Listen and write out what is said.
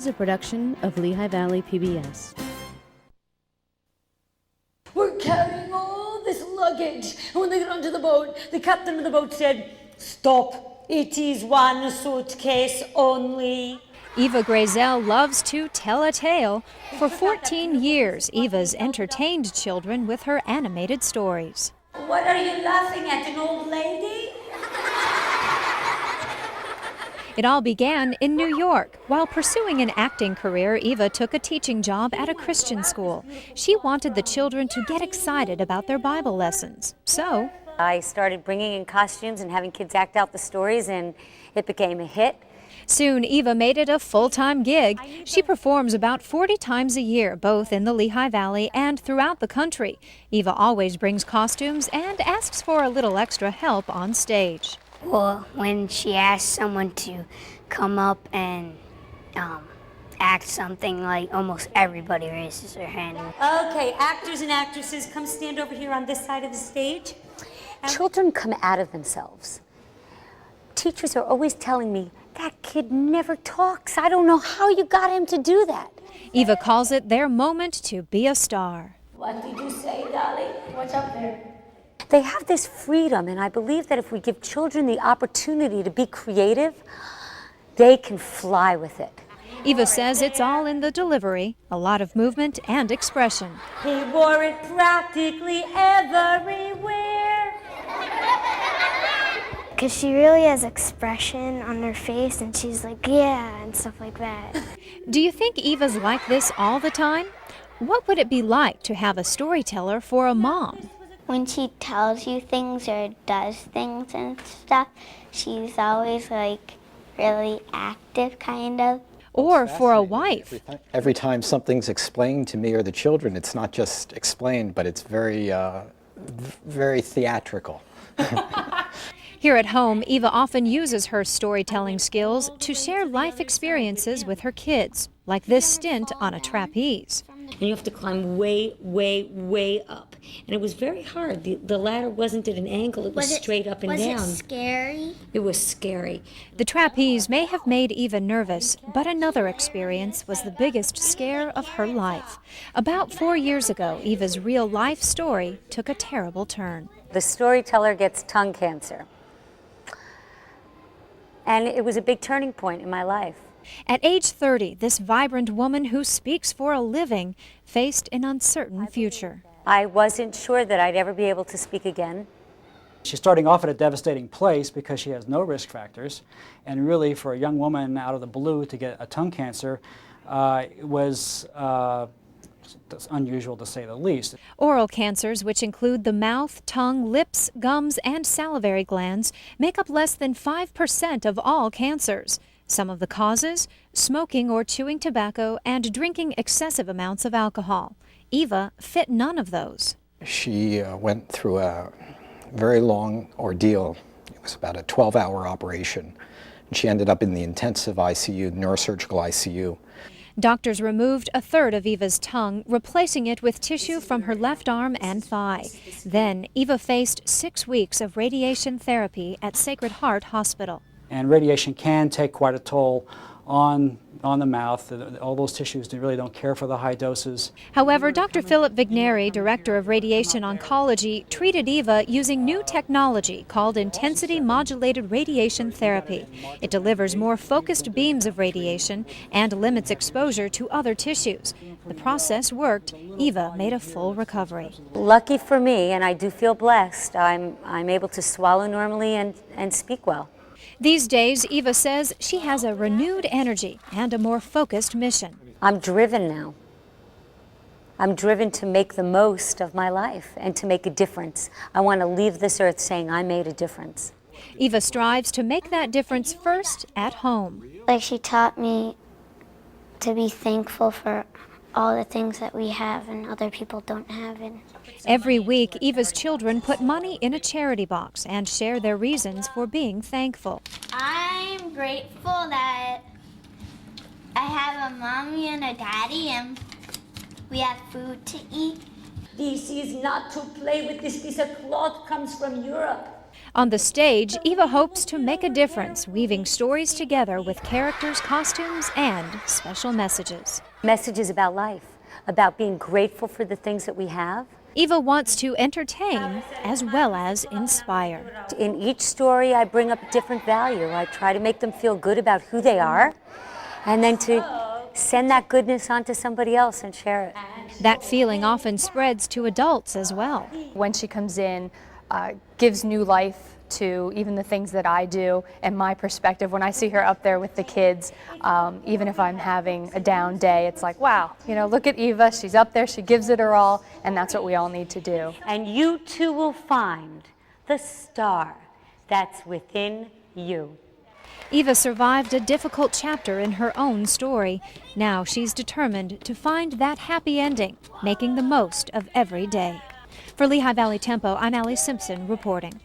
is a production of Lehigh Valley PBS. We're carrying all this luggage. And when they got onto the boat, the captain of the boat said, "Stop, it is one suitcase only." Eva Grayzel loves to tell a tale. For 14 years, Eva's entertained children with her animated stories. What are you laughing at, an old lady? It all began in New York. While pursuing an acting career, Eva took a teaching job at a Christian school. She wanted the children to get excited about their Bible lessons. So I started bringing in costumes and having kids act out the stories, and it became a hit. soon, Eva made it a full-time gig. She performs about 40 times a year, both in the Lehigh Valley and throughout the country. Eva always brings costumes and asks for a little extra help on stage. Well, when she asks someone to come up and act something, like almost everybody raises their hand. Okay, actors and actresses, come stand over here on this side of the stage. Children come out of themselves. Teachers are always telling me, that kid never talks. I don't know how you got him to do that. Eva calls it their moment to be a star. What did you say, darling? What's up there? They have this freedom, and I believe that if we give children the opportunity to be creative, they can fly with it. Eva says it's all in the delivery, a lot of movement and expression. He wore it practically everywhere. Because she really has expression on her face, and she's like, yeah, and stuff like that. Do you think Eva's like this all the time? What would it be like to have a storyteller for a mom? When she tells you things or does things and stuff, she's always like really active, kind of. Or for a wife. Every time something's explained to me or the children, it's not just explained, but it's very, very theatrical. Here at home, Eva often uses her storytelling skills to share life experiences with her kids, like this stint on a trapeze. And you have to climb way, way, way up. And it was very hard. The ladder wasn't at an angle, it was straight up and down. Was it scary? It was scary. The trapeze may have made Eva nervous, but another experience was the biggest scare of her life. About 4 years ago, Eva's real-life story took a terrible turn. The storyteller gets tongue cancer. And it was a big turning point in my life. At age 30, this vibrant woman who speaks for a living faced an uncertain future. I wasn't sure that I'd ever be able to speak again. She's starting off at a devastating place because she has no risk factors, and really for a young woman out of the blue to get a tongue cancer was unusual to say the least. Oral cancers, which include the mouth, tongue, lips, gums, and salivary glands, make up less than 5% of all cancers. Some of the causes: smoking or chewing tobacco and drinking excessive amounts of alcohol. Eva fit none of those. She went through a very long ordeal. It was about a 12-hour operation. And she ended up in the intensive ICU, neurosurgical ICU. Doctors removed a third of Eva's tongue, replacing it with tissue from her left arm and thigh. Then Eva faced 6 weeks of radiation therapy at Sacred Heart Hospital. And radiation can take quite a toll on the mouth. All those tissues really don't care for the high doses. However, Dr. Philip Vigneri, director of radiation oncology, treated Eva using new technology called intensity modulated radiation therapy. It delivers more focused beams of radiation and limits exposure to other tissues. The process worked. Eva made a full recovery. Lucky for me, and I do feel blessed, I'm able to swallow normally and speak well. These days, Eva says she has a renewed energy and a more focused mission. I'm driven now. I'm driven to make the most of my life and to make a difference. I want to leave this earth saying I made a difference. Eva strives to make that difference first at home. Like, she taught me to be thankful for all the things that we have and other people don't have. Every week, Eva's children put money in a charity box and share their reasons for being thankful. I'm grateful that I have a mommy and a daddy and we have food to eat. This is not to play with. This piece of cloth comes from Europe. On the stage, Eva hopes to make a difference, weaving stories together with characters, costumes, and special messages. Messages about life, about being grateful for the things that we have. Eva wants to entertain as well as inspire. In each story, I bring up a different value. I try to make them feel good about who they are, and then to send that goodness on to somebody else and share it. That feeling often spreads to adults as well. When she comes in, gives new life to even the things that I do and my perspective. When I see her up there with the kids, even if I'm having a down day, it's like, wow, you know, look at Eva, she's up there, she gives it her all, and that's what we all need to do. And you too will find the star that's within you. Eva survived a difficult chapter in her own story. Now she's determined to find that happy ending, making the most of every day. For Lehigh Valley Tempo, I'm Allie Simpson reporting.